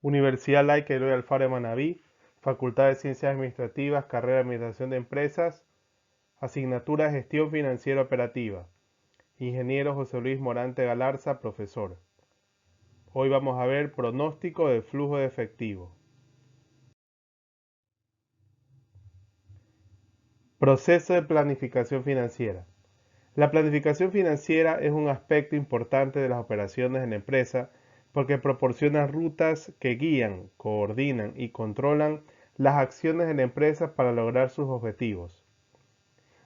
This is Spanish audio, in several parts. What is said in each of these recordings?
Universidad Laica Eloy Alfaro de Manabí, Facultad de Ciencias Administrativas, Carrera de Administración de Empresas, Asignatura Gestión Financiera Operativa. Ingeniero José Luis Morante Galarza, profesor. Hoy vamos a ver pronóstico del flujo de efectivo. Proceso de planificación financiera. La planificación financiera es un aspecto importante de las operaciones en la empresa porque proporciona rutas que guían, coordinan y controlan las acciones de la empresa para lograr sus objetivos.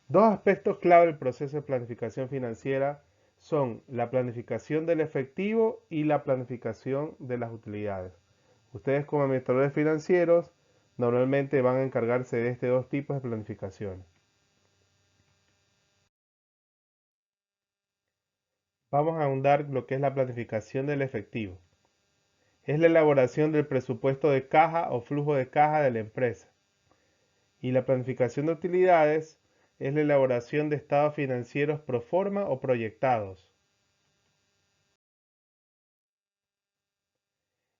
Dos aspectos clave del proceso de planificación financiera son la planificación del efectivo y la planificación de las utilidades. Ustedes como administradores financieros normalmente van a encargarse de estos dos tipos de planificación. Vamos a ahondar lo que es la planificación del efectivo. Es la elaboración del presupuesto de caja o flujo de caja de la empresa. Y la planificación de utilidades es la elaboración de estados financieros pro forma o proyectados.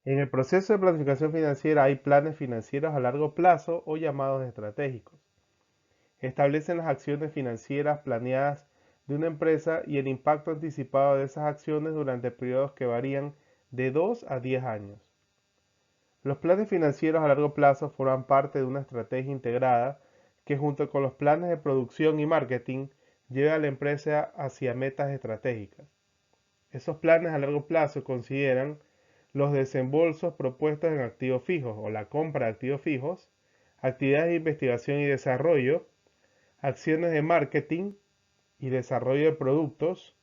En el proceso de planificación financiera hay planes financieros a largo plazo o llamados estratégicos. Establecen las acciones financieras planeadas de una empresa y el impacto anticipado de esas acciones durante periodos que varían de 2 a 10 años. Los planes financieros a largo plazo forman parte de una estrategia integrada que junto con los planes de producción y marketing lleva a la empresa hacia metas estratégicas. Esos planes a largo plazo consideran los desembolsos propuestos en activos fijos o la compra de activos fijos, actividades de investigación y desarrollo, acciones de marketing y desarrollo de productos,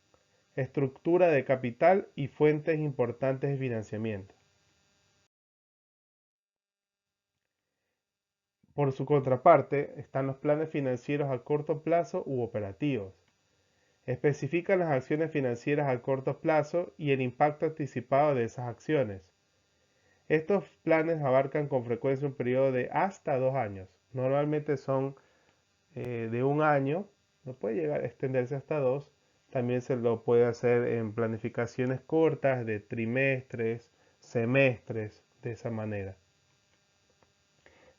estructura de capital y fuentes importantes de financiamiento. Por su contraparte, están los planes financieros a corto plazo u operativos. Especifican las acciones financieras a corto plazo y el impacto anticipado de esas acciones. Estos planes abarcan con frecuencia un periodo de hasta 2 años. Normalmente son de un año, no puede llegar a extenderse hasta 2. También se lo puede hacer en planificaciones cortas de trimestres, semestres, de esa manera.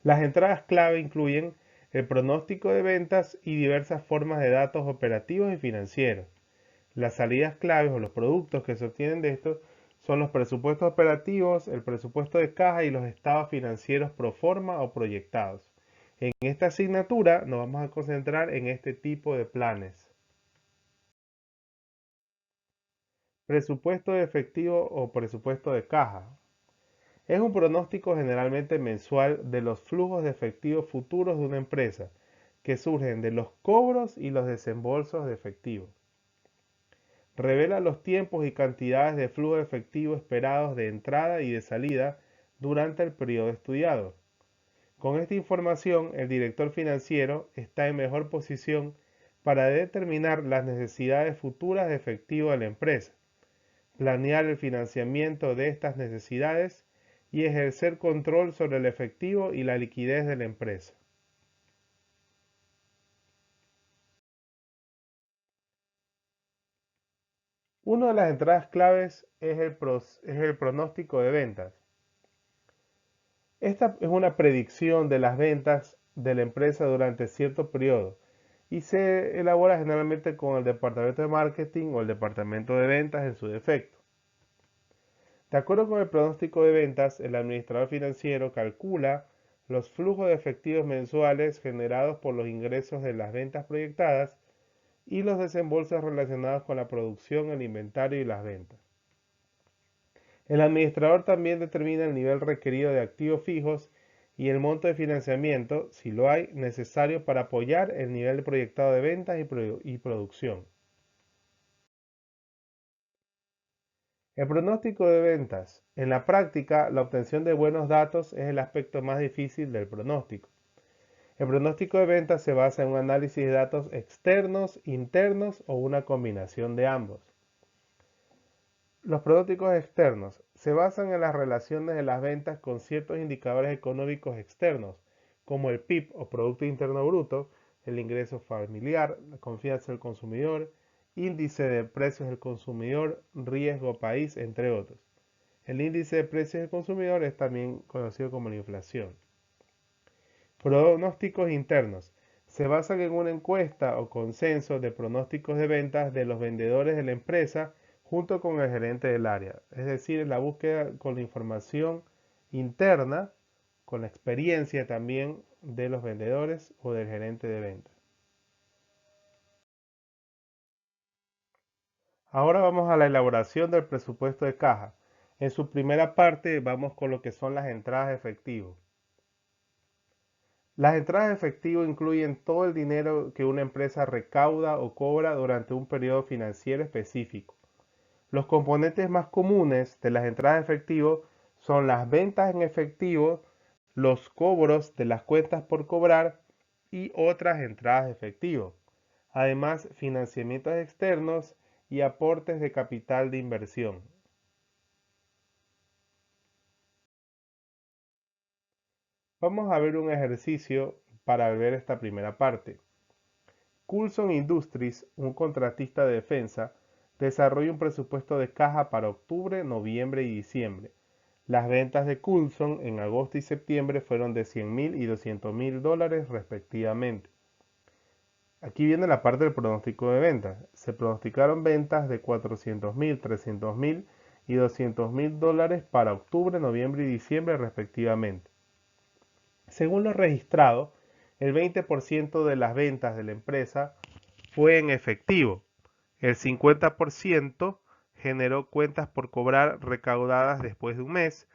Las entradas clave incluyen el pronóstico de ventas y diversas formas de datos operativos y financieros. Las salidas claves o los productos que se obtienen de estos son los presupuestos operativos, el presupuesto de caja y los estados financieros pro forma o proyectados. En esta asignatura nos vamos a concentrar en este tipo de planes. Presupuesto de efectivo o presupuesto de caja. Es un pronóstico generalmente mensual de los flujos de efectivo futuros de una empresa que surgen de los cobros y los desembolsos de efectivo. Revela los tiempos y cantidades de flujo de efectivo esperados de entrada y de salida durante el periodo estudiado. Con esta información, el director financiero está en mejor posición para determinar las necesidades futuras de efectivo de la empresa, planear el financiamiento de estas necesidades y ejercer control sobre el efectivo y la liquidez de la empresa. Una de las entradas claves es el pronóstico de ventas. Esta es una predicción de las ventas de la empresa durante cierto periodo y se elabora generalmente con el departamento de marketing o el departamento de ventas en su defecto. De acuerdo con el pronóstico de ventas, el administrador financiero calcula los flujos de efectivos mensuales generados por los ingresos de las ventas proyectadas y los desembolsos relacionados con la producción, el inventario y las ventas. El administrador también determina el nivel requerido de activos fijos y el monto de financiamiento, si lo hay, necesario para apoyar el nivel proyectado de ventas y producción. El pronóstico de ventas. En la práctica, la obtención de buenos datos es el aspecto más difícil del pronóstico. El pronóstico de ventas se basa en un análisis de datos externos, internos o una combinación de ambos. Los pronósticos externos se basan en las relaciones de las ventas con ciertos indicadores económicos externos, como el PIB o Producto Interno Bruto, el ingreso familiar, la confianza del consumidor, índice de precios del consumidor, riesgo país, entre otros. El índice de precios del consumidor es también conocido como la inflación. Pronósticos internos. Se basan en una encuesta o consenso de pronósticos de ventas de los vendedores de la empresa junto con el gerente del área. Es decir, la búsqueda con la información interna, con la experiencia también de los vendedores o del gerente de ventas. Ahora vamos a la elaboración del presupuesto de caja. En su primera parte vamos con lo que son las entradas de efectivo. Las entradas de efectivo incluyen todo el dinero que una empresa recauda o cobra durante un periodo financiero específico. Los componentes más comunes de las entradas de efectivo son las ventas en efectivo, los cobros de las cuentas por cobrar y otras entradas de efectivo. Además, financiamientos externos y aportes de capital de inversión. Vamos a ver un ejercicio para ver esta primera parte. Coulson Industries, un contratista de defensa, desarrolla un presupuesto de caja para octubre, noviembre y diciembre. Las ventas de Coulson en agosto y septiembre fueron de $100,000 y $200,000 respectivamente. Aquí viene la parte del pronóstico de ventas. Se pronosticaron ventas de $400,000, $300,000 y $200,000 para octubre, noviembre y diciembre respectivamente. Según lo registrado, el 20% de las ventas de la empresa fue en efectivo. El 50% generó cuentas por cobrar recaudadas después de un mes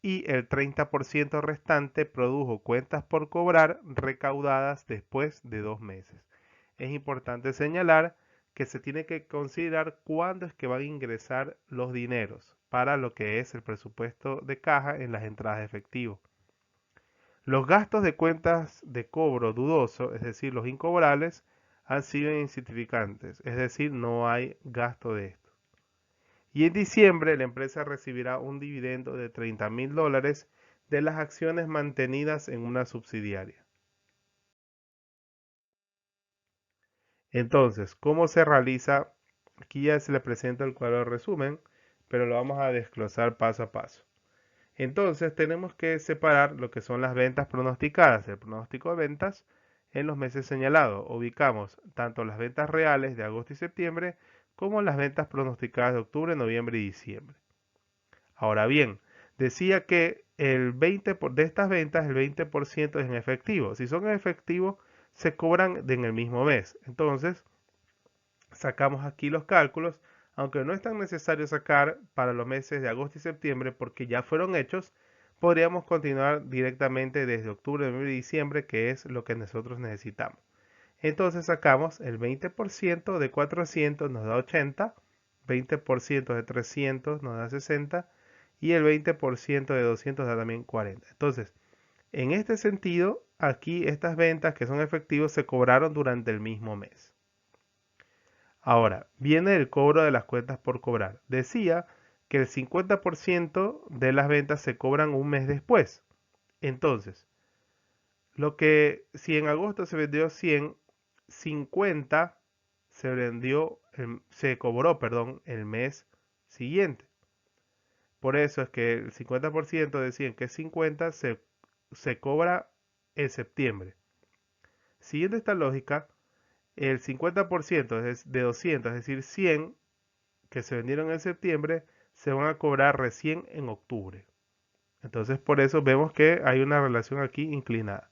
y el 30% restante produjo cuentas por cobrar recaudadas después de 2 meses. Es importante señalar que se tiene que considerar cuándo es que van a ingresar los dineros para lo que es el presupuesto de caja en las entradas de efectivo. Los gastos de cuentas de cobro dudoso, es decir, los incobrables, han sido insignificantes, es decir, no hay gasto de esto. Y en diciembre la empresa recibirá un dividendo de $30,000 de las acciones mantenidas en una subsidiaria. Entonces, ¿cómo se realiza? Aquí ya se le presenta el cuadro de resumen, pero lo vamos a desglosar paso a paso. Entonces tenemos que separar lo que son las ventas pronosticadas, el pronóstico de ventas en los meses señalados. Ubicamos tanto las ventas reales de agosto y septiembre como las ventas pronosticadas de octubre, noviembre y diciembre. Ahora bien, decía que de estas ventas el 20% es en efectivo. Si son en efectivo, se cobran en el mismo mes. Entonces, sacamos aquí los cálculos, aunque no es tan necesario sacar para los meses de agosto y septiembre porque ya fueron hechos, podríamos continuar directamente desde octubre, noviembre y diciembre, que es lo que nosotros necesitamos. Entonces sacamos el 20% de 400 nos da 80, 20% de 300 nos da 60 y el 20% de 200 da también 40. Entonces, en este sentido, aquí estas ventas que son efectivos se cobraron durante el mismo mes. Ahora, viene el cobro de las cuentas por cobrar. Decía que el 50% de las ventas se cobran un mes después. Entonces, si en agosto se vendió 100, 50 se cobró, perdón, el mes siguiente. Por eso es que el 50% decían que 50 se cobra en septiembre. Siguiendo esta lógica, el 50% de 200, es decir, 100 que se vendieron en septiembre, se van a cobrar recién en octubre. Entonces, por eso vemos que hay una relación aquí inclinada.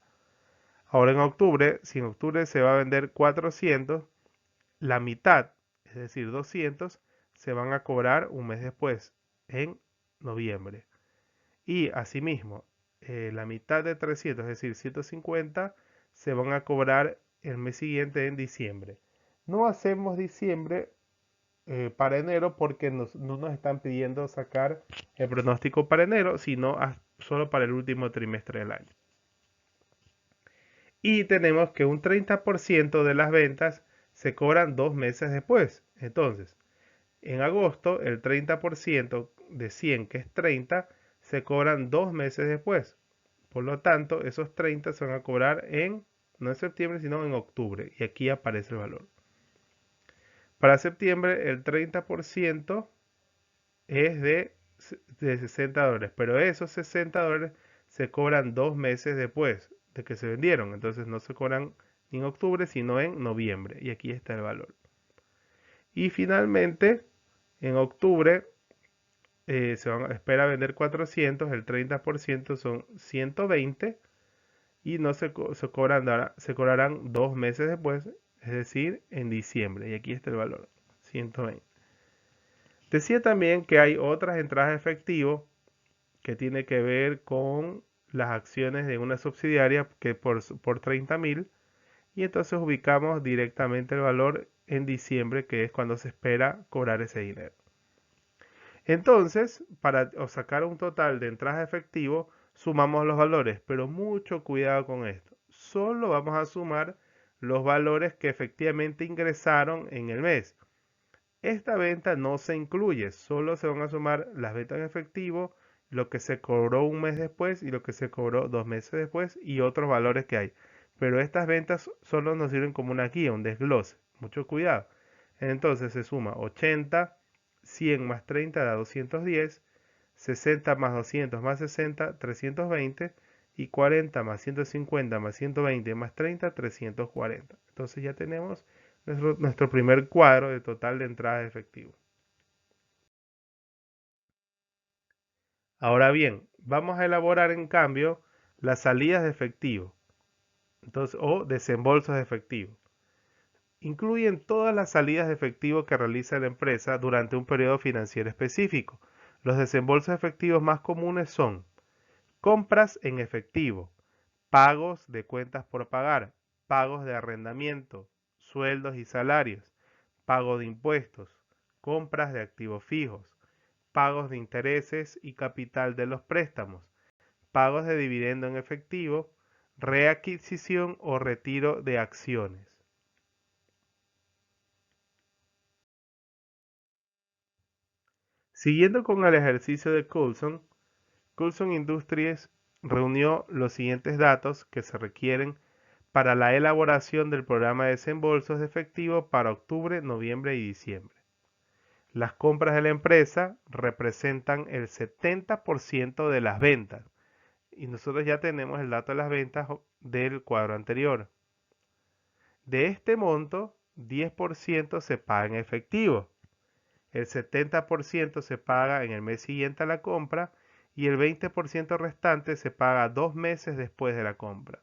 Ahora en octubre, si en octubre se va a vender 400, la mitad, es decir, 200, se van a cobrar un mes después, en noviembre. Y asimismo, la mitad de 300, es decir, 150, se van a cobrar el mes siguiente en diciembre. No hacemos diciembre para enero porque no nos están pidiendo sacar el pronóstico para enero, sino solo para el último trimestre del año. Y tenemos que un 30% de las ventas se cobran 2 meses después. Entonces, en agosto, el 30% de 100, que es 30, se cobran 2 meses después. Por lo tanto, esos 30 se van a cobrar no en septiembre, sino en octubre. Y aquí aparece el valor. Para septiembre, el 30% es de de $60, pero esos $60 se cobran 2 meses después de que se vendieron, entonces no se cobran ni en octubre, sino en noviembre, y aquí está el valor. Y finalmente, en octubre espera vender 400, el 30% son 120 y no se cobrarán 2 meses después, es decir, en diciembre. Y aquí está el valor, 120. Decía también que hay otras entradas de efectivo que tiene que ver con las acciones de una subsidiaria que por 30.000 y entonces ubicamos directamente el valor en diciembre, que es cuando se espera cobrar ese dinero. Entonces, para sacar un total de entradas de efectivo, sumamos los valores, pero mucho cuidado con esto. Solo vamos a sumar los valores que efectivamente ingresaron en el mes. Esta venta no se incluye, solo se van a sumar las ventas en efectivo, lo que se cobró un mes después y lo que se cobró 2 meses después y otros valores que hay. Pero estas ventas solo nos sirven como una guía, un desglose. Mucho cuidado. Entonces se suma 80, 100 más 30 da 210, 60 más 200 más 60, 320 y 40 más 150 más 120 más 30, 340. Entonces ya tenemos nuestro primer cuadro de total de entradas de efectivo. Ahora bien, vamos a elaborar en cambio las salidas de efectivo, entonces, o desembolsos de efectivo. Incluyen todas las salidas de efectivo que realiza la empresa durante un periodo financiero específico. Los desembolsos efectivos más comunes son compras en efectivo, pagos de cuentas por pagar, pagos de arrendamiento, sueldos y salarios, pago de impuestos, compras de activos fijos, pagos de intereses y capital de los préstamos, pagos de dividendo en efectivo, readquisición o retiro de acciones. Siguiendo con el ejercicio de Coulson, Coulson Industries reunió los siguientes datos que se requieren para la elaboración del programa de desembolsos de efectivo para octubre, noviembre y diciembre. Las compras de la empresa representan el 70% de las ventas y nosotros ya tenemos el dato de las ventas del cuadro anterior. De este monto, 10% se paga en efectivo, el 70% se paga en el mes siguiente a la compra y el 20% restante se paga 2 meses después de la compra.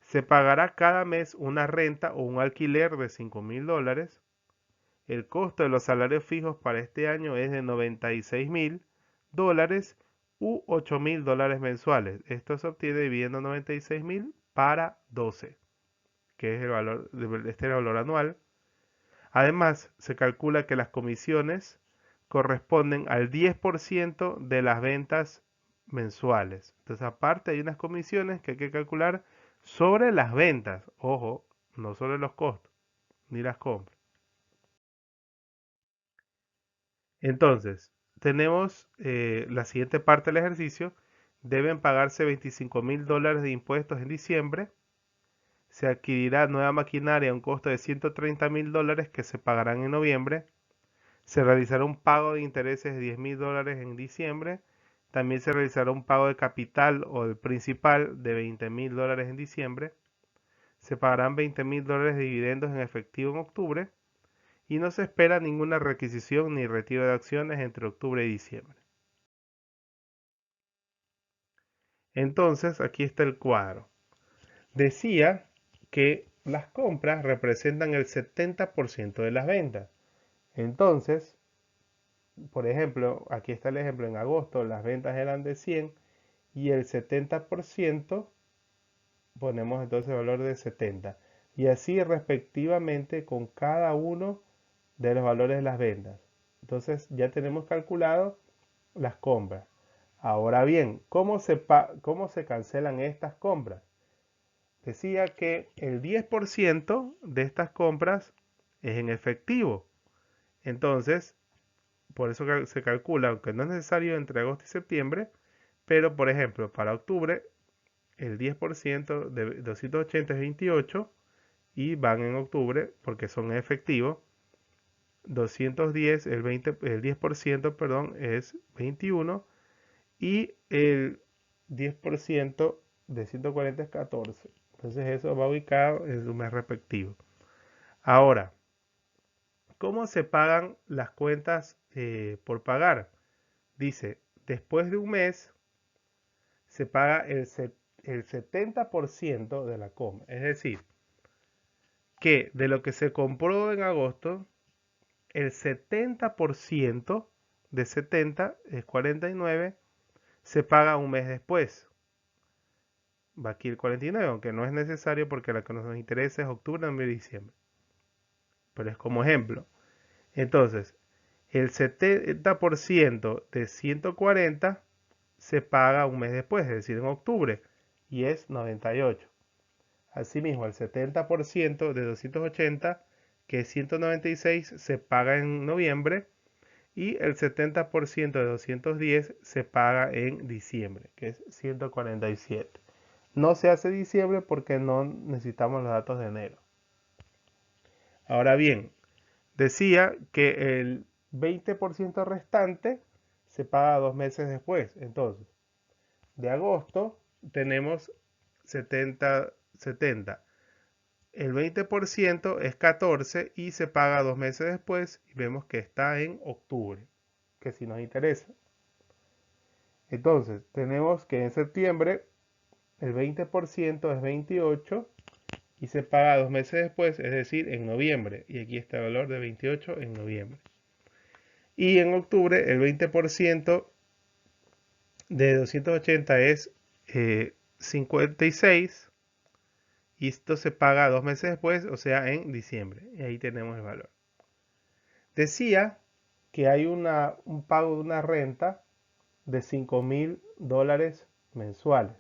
Se pagará cada mes una renta o un alquiler de $5.000. El costo de los salarios fijos para este año es de $96.000 u $8.000 mensuales. Esto se obtiene dividiendo 96.000 para 12, que es el valor, este es el valor anual. Además, se calcula que las comisiones corresponden al 10% de las ventas mensuales. Entonces, aparte hay unas comisiones que hay que calcular sobre las ventas. Ojo, no sobre los costos ni las compras. Entonces, tenemos la siguiente parte del ejercicio. Deben pagarse $25.000 de impuestos en diciembre. Se adquirirá nueva maquinaria a un costo de $130.000 que se pagarán en noviembre. Se realizará un pago de intereses de $10.000 en diciembre. También se realizará un pago de capital o del principal de $20.000 en diciembre. Se pagarán $20.000 de dividendos en efectivo en octubre. Y no se espera ninguna requisición ni retiro de acciones entre octubre y diciembre. Entonces, aquí está el cuadro. Decía que las compras representan el 70% de las ventas. Entonces, por ejemplo, aquí está el ejemplo, en agosto las ventas eran de 100 y el 70% ponemos entonces el valor de 70. Y así respectivamente con cada uno de los valores de las ventas. Entonces ya tenemos calculado las compras. Ahora bien, cómo se cancelan estas compras? Decía que el 10% de estas compras es en efectivo. Entonces, por eso se calcula, aunque no es necesario entre agosto y septiembre, pero por ejemplo, para octubre, el 10% de 280 es 28 y van en octubre porque son en efectivo. 210, el 10%, perdón, es 21 y el 10% de 140 es 14. Entonces eso va ubicado en su mes respectivo. Ahora, ¿cómo se pagan las cuentas por pagar? Dice, después de un mes se paga el 70% de la compra. Es decir, que de lo que se compró en agosto, el 70% de 70 es 49, se paga un mes después. Va aquí el 49, aunque no es necesario porque la que nos interesa es octubre, noviembre y diciembre. Pero es como ejemplo. Entonces, el 70% de 140 se paga un mes después, es decir, en octubre, y es 98. Asimismo, el 70% de 280, que es 196, se paga en noviembre y el 70% de 210 se paga en diciembre, que es 147. No se hace diciembre porque no necesitamos los datos de enero. Ahora bien, decía que el 20% restante se paga 2 meses después. Entonces, de agosto tenemos 70. El 20% es 14 y se paga 2 meses después y vemos que está en octubre, que si nos interesa. Entonces, tenemos que en septiembre el 20% es 28 y se paga 2 meses después, es decir, en noviembre. Y aquí está el valor de 28 en noviembre. Y en octubre el 20% de 280 es 56 y esto se paga 2 meses después, o sea, en diciembre. Y ahí tenemos el valor. Decía que hay un pago de una renta de $5,000 mensuales.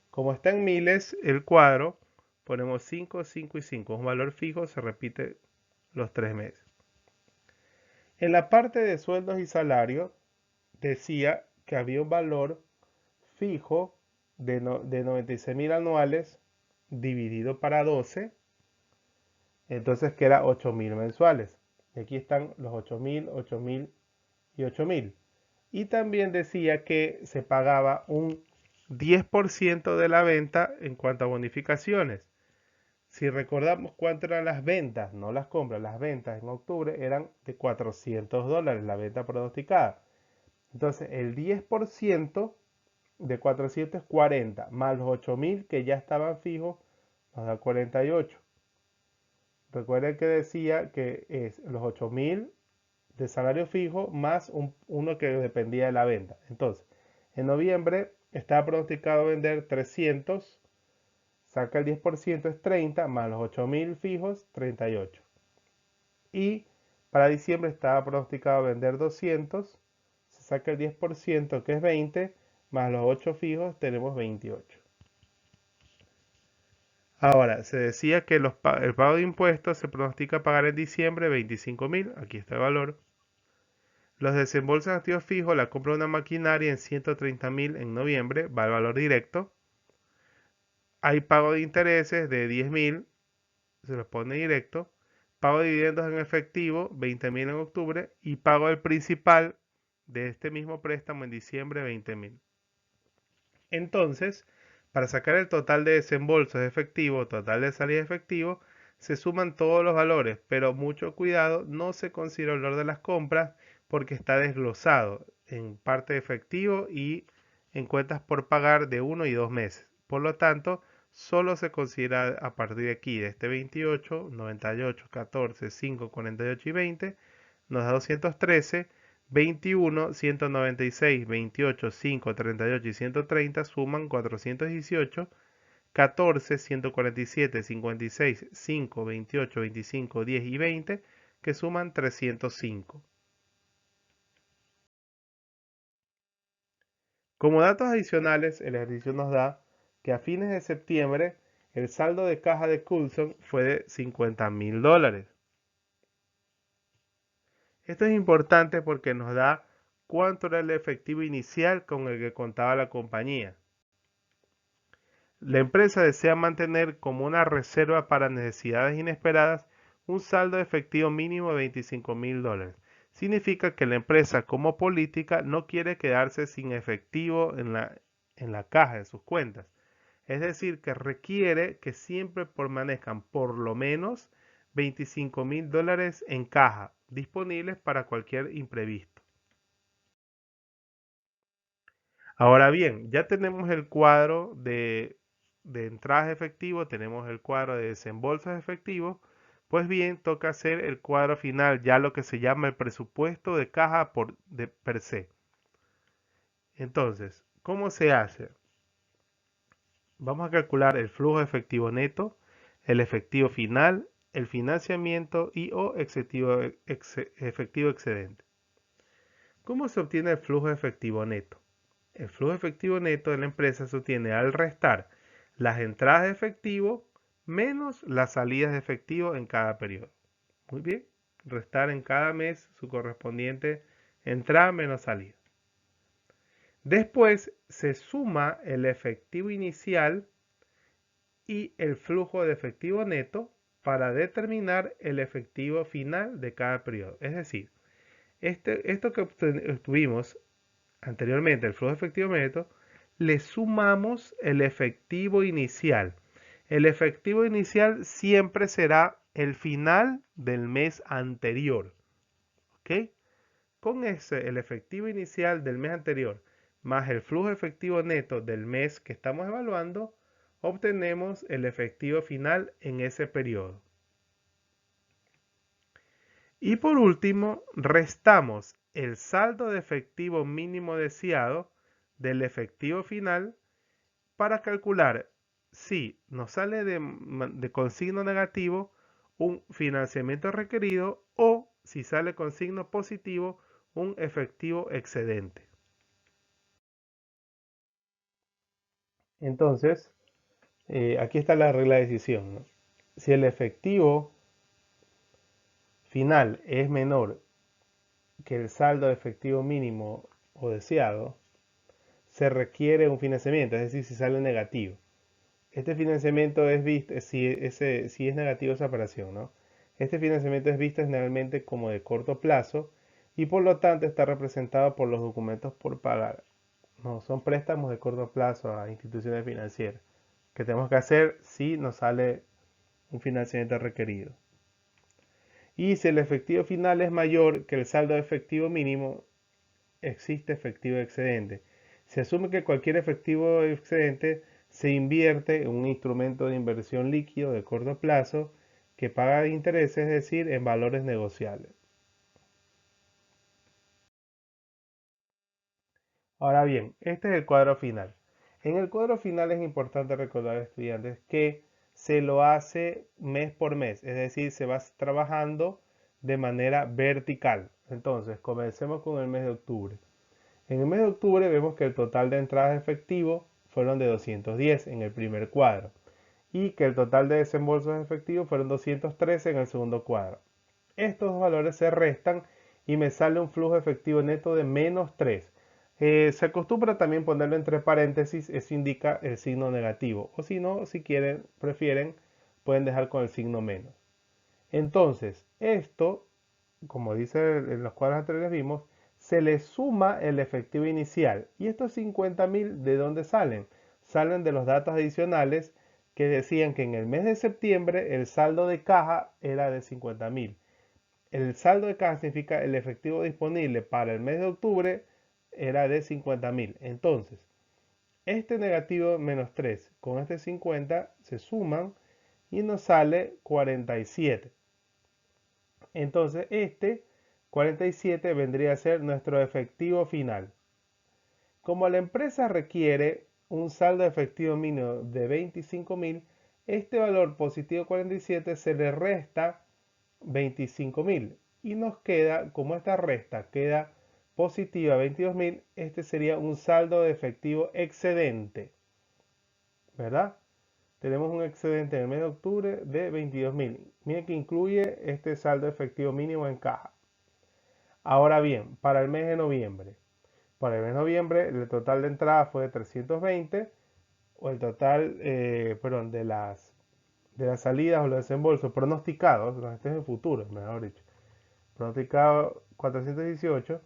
Como está en miles el cuadro, ponemos 5, 5 y 5. Es un valor fijo, se repite los 3 meses. En la parte de sueldos y salarios, decía que había un valor fijo de 96,000 anuales dividido para 12, entonces que era 8,000 mensuales. Y aquí están los 8,000, 8,000 y 8,000. Y también decía que se pagaba un 10% de la venta en cuanto a bonificaciones. Si recordamos cuánto eran las ventas, no las compras, las ventas en octubre eran de $400, la venta pronosticada. Entonces el 10% de 440 más los 8,000 que ya estaban fijos nos da 48. Recuerden que decía que es los 8,000 de salario fijo más uno que dependía de la venta. Entonces, en noviembre estaba pronosticado vender 300, saca el 10% es 30, más los 8,000 fijos, 38. Y para diciembre estaba pronosticado vender 200, se saca el 10% que es 20, más los 8 fijos tenemos 28. Ahora, se decía que el pago de impuestos se pronostica pagar en diciembre 25,000, aquí está el valor. Los desembolsos de activos fijos, la compra de una maquinaria en 130,000 en noviembre, va al valor directo. Hay pago de intereses de 10,000, se los pone directo. Pago de dividendos en efectivo, 20,000 en octubre. Y pago del principal de este mismo préstamo en diciembre, 20,000. Entonces, para sacar el total de desembolsos de efectivo, total de salida de efectivo, se suman todos los valores, pero mucho cuidado, no se considera el valor de las compras porque está desglosado en parte de efectivo y en cuentas por pagar de 1 y 2 meses. Por lo tanto, solo se considera a partir de aquí, de este 28, 98, 14, 5, 48 y 20, nos da 213. 21, 196, 28, 5, 38 y 130 suman 418, 14, 147, 56, 5, 28, 25, 10 y 20 que suman 305. Como datos adicionales, el ejercicio nos da que a fines de septiembre el saldo de caja de Coulson fue de $50,000. Esto es importante porque nos da cuánto era el efectivo inicial con el que contaba la compañía. La empresa desea mantener como una reserva para necesidades inesperadas un saldo de efectivo mínimo de $25,000. Significa que la empresa como política no quiere quedarse sin efectivo en la caja, en sus cuentas. Es decir, que requiere que siempre permanezcan por lo menos $25,000 en caja, disponibles para cualquier imprevisto. Ahora bien, ya tenemos el cuadro de entradas de efectivo, tenemos el cuadro de desembolsos efectivos, pues bien, toca hacer el cuadro final, ya lo que se llama el presupuesto de caja per se. Entonces, ¿cómo se hace? Vamos a calcular el flujo efectivo neto, el efectivo final, el financiamiento y o efectivo excedente. ¿Cómo se obtiene el flujo efectivo neto? El flujo efectivo neto de la empresa se obtiene al restar las entradas de efectivo menos las salidas de efectivo en cada periodo. Muy bien, restar en cada mes su correspondiente entrada menos salida. Después se suma el efectivo inicial y el flujo de efectivo neto para determinar el efectivo final de cada periodo. Es decir, esto que obtuvimos anteriormente, el flujo efectivo neto, le sumamos el efectivo inicial. El efectivo inicial siempre será el final del mes anterior. ¿Ok? Con el efectivo inicial del mes anterior más el flujo efectivo neto del mes que estamos evaluando, obtenemos el efectivo final en ese periodo. Y por último, restamos el saldo de efectivo mínimo deseado del efectivo final para calcular si nos sale de consigno negativo un financiamiento requerido o si sale con signo positivo un efectivo excedente. Entonces, aquí está la regla de decisión, ¿no? Si el efectivo final es menor que el saldo de efectivo mínimo o deseado, se requiere un financiamiento, es decir, si sale negativo. Este financiamiento es visto, si es negativo esa operación, ¿no? Este financiamiento es visto generalmente como de corto plazo y por lo tanto está representado por los documentos por pagar. No, son préstamos de corto plazo a instituciones financieras que tenemos que hacer si nos sale un financiamiento requerido. Y si el efectivo final es mayor que el saldo efectivo mínimo, existe efectivo excedente. Se asume que cualquier efectivo excedente se invierte en un instrumento de inversión líquido de corto plazo que paga intereses, es decir, en valores negociables. Ahora bien, este es el cuadro final. En el cuadro final es importante recordar, estudiantes, que se lo hace mes por mes, es decir, se va trabajando de manera vertical. Entonces, comencemos con el mes de octubre. En el mes de octubre vemos que el total de entradas de efectivo fueron de 210 en el primer cuadro y que el total de desembolsos de efectivo fueron 213 en el segundo cuadro. Estos dos valores se restan y me sale un flujo efectivo neto de menos 3. Se acostumbra también ponerlo entre paréntesis, eso indica el signo negativo. O si no, si quieren, prefieren, pueden dejar con el signo menos. Entonces, esto, como dice en los cuadros anteriores vimos, se le suma el efectivo inicial. ¿Y estos 50,000 de dónde salen? Salen de los datos adicionales que decían que en el mes de septiembre el saldo de caja era de 50,000. El saldo de caja significa el efectivo disponible para el mes de octubre era de 50,000. Entonces, este negativo menos 3 con este 50 se suman y nos sale 47. Entonces, este 47 vendría a ser nuestro efectivo final. Como la empresa requiere un saldo efectivo mínimo de 25,000, este valor positivo 47 se le resta 25,000 y nos queda, como esta resta queda positiva 22,000, este sería un saldo de efectivo excedente, ¿verdad? Tenemos un excedente en el mes de octubre de 22,000. Miren que incluye este saldo efectivo mínimo en caja. Ahora bien, para el mes de noviembre. Para el mes de noviembre el total de entrada fue de 320, o el total, perdón, de las salidas o los desembolsos pronosticados, este es el futuro, mejor dicho, pronosticado 418,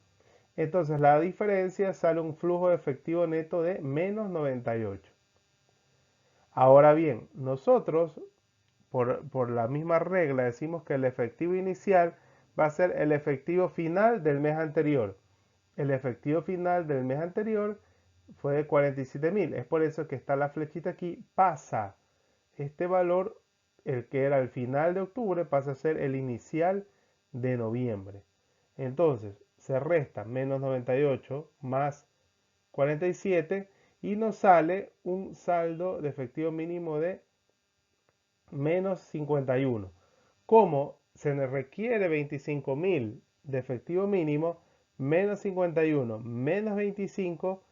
entonces la diferencia sale un flujo de efectivo neto de menos 98. Ahora bien, nosotros por la misma regla decimos que el efectivo inicial va a ser el efectivo final del mes anterior. El efectivo final del mes anterior fue de 47.000. Es por eso que está la flechita aquí. Pasa este valor, el que era el final de octubre, pasa a ser el inicial de noviembre. Entonces, se resta menos 98 más 47 y nos sale un saldo de efectivo mínimo de menos 51. Como se nos requiere 25.000 de efectivo mínimo, menos 51, menos 25,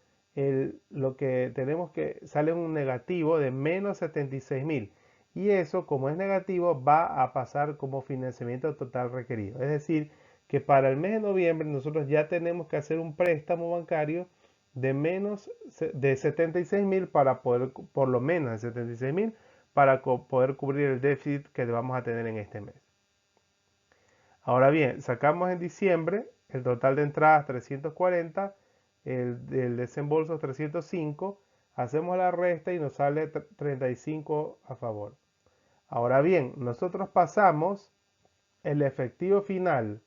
lo que tenemos que sale un negativo de menos 76.000. Y eso, como es negativo, va a pasar como financiamiento total requerido. Es decir, que para el mes de noviembre nosotros ya tenemos que hacer un préstamo bancario de menos de 76.000 para poder, por lo menos de 76.000, para poder cubrir el déficit que vamos a tener en este mes. Ahora bien, sacamos en diciembre el total de entradas 340, el desembolso 305, hacemos la resta y nos sale 35 a favor. Ahora bien, nosotros pasamos el efectivo final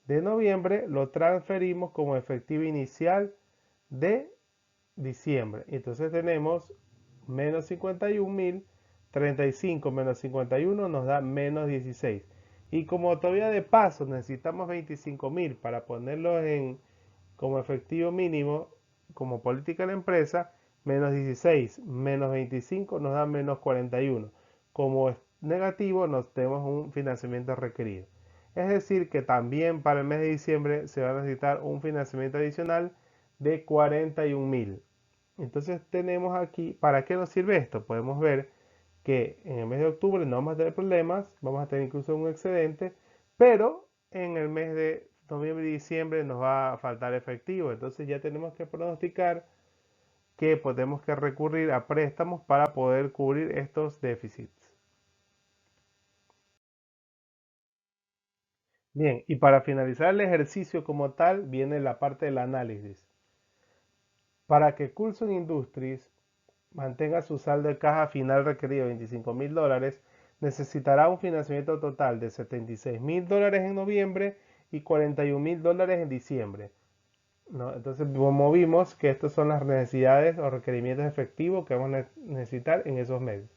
de noviembre, lo transferimos como efectivo inicial de diciembre. Entonces tenemos menos 51.000, 35 menos 51 nos da menos 16. Y como todavía de paso necesitamos 25.000 para ponerlo como efectivo mínimo, como política de la empresa, menos 16 menos 25 nos da menos 41. Como es negativo, nos tenemos un financiamiento requerido. Es decir, que también para el mes de diciembre se va a necesitar un financiamiento adicional de 41.000. Entonces tenemos aquí, ¿para qué nos sirve esto? Podemos ver que en el mes de octubre no vamos a tener problemas, vamos a tener incluso un excedente, pero en el mes de noviembre y diciembre nos va a faltar efectivo. Entonces ya tenemos que pronosticar que podemos que recurrir a préstamos para poder cubrir estos déficits. Bien, y para finalizar el ejercicio como tal, viene la parte del análisis. Para que Coulson Industries mantenga su saldo de caja final requerido de $25.000, necesitará un financiamiento total de $76.000 en noviembre y $41.000 en diciembre, ¿no? Entonces, como vimos que estas son las necesidades o requerimientos efectivos que vamos a necesitar en esos meses.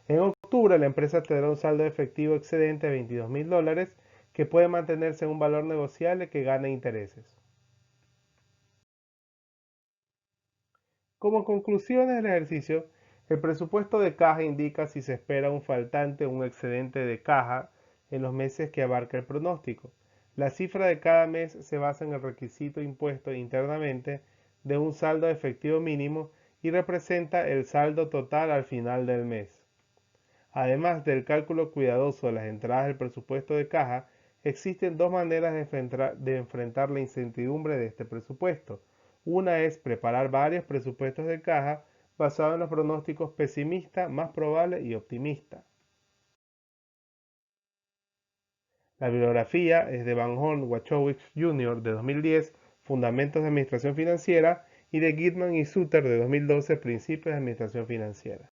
En octubre, la empresa tendrá un saldo efectivo excedente de $22.000 que puede mantenerse en un valor negociable que gane intereses. Como conclusiones del ejercicio, el presupuesto de caja indica si se espera un faltante o un excedente de caja en los meses que abarca el pronóstico. La cifra de cada mes se basa en el requisito impuesto internamente de un saldo efectivo mínimo y representa el saldo total al final del mes. Además del cálculo cuidadoso de las entradas del presupuesto de caja, existen dos maneras de enfrentar la incertidumbre de este presupuesto. Una es preparar varios presupuestos de caja basados en los pronósticos pesimista, más probable y optimista. La bibliografía es de Van Horn Wachowicz Jr. de 2010, Fundamentos de Administración Financiera, y de Gitman y Suter de 2012, Principios de Administración Financiera.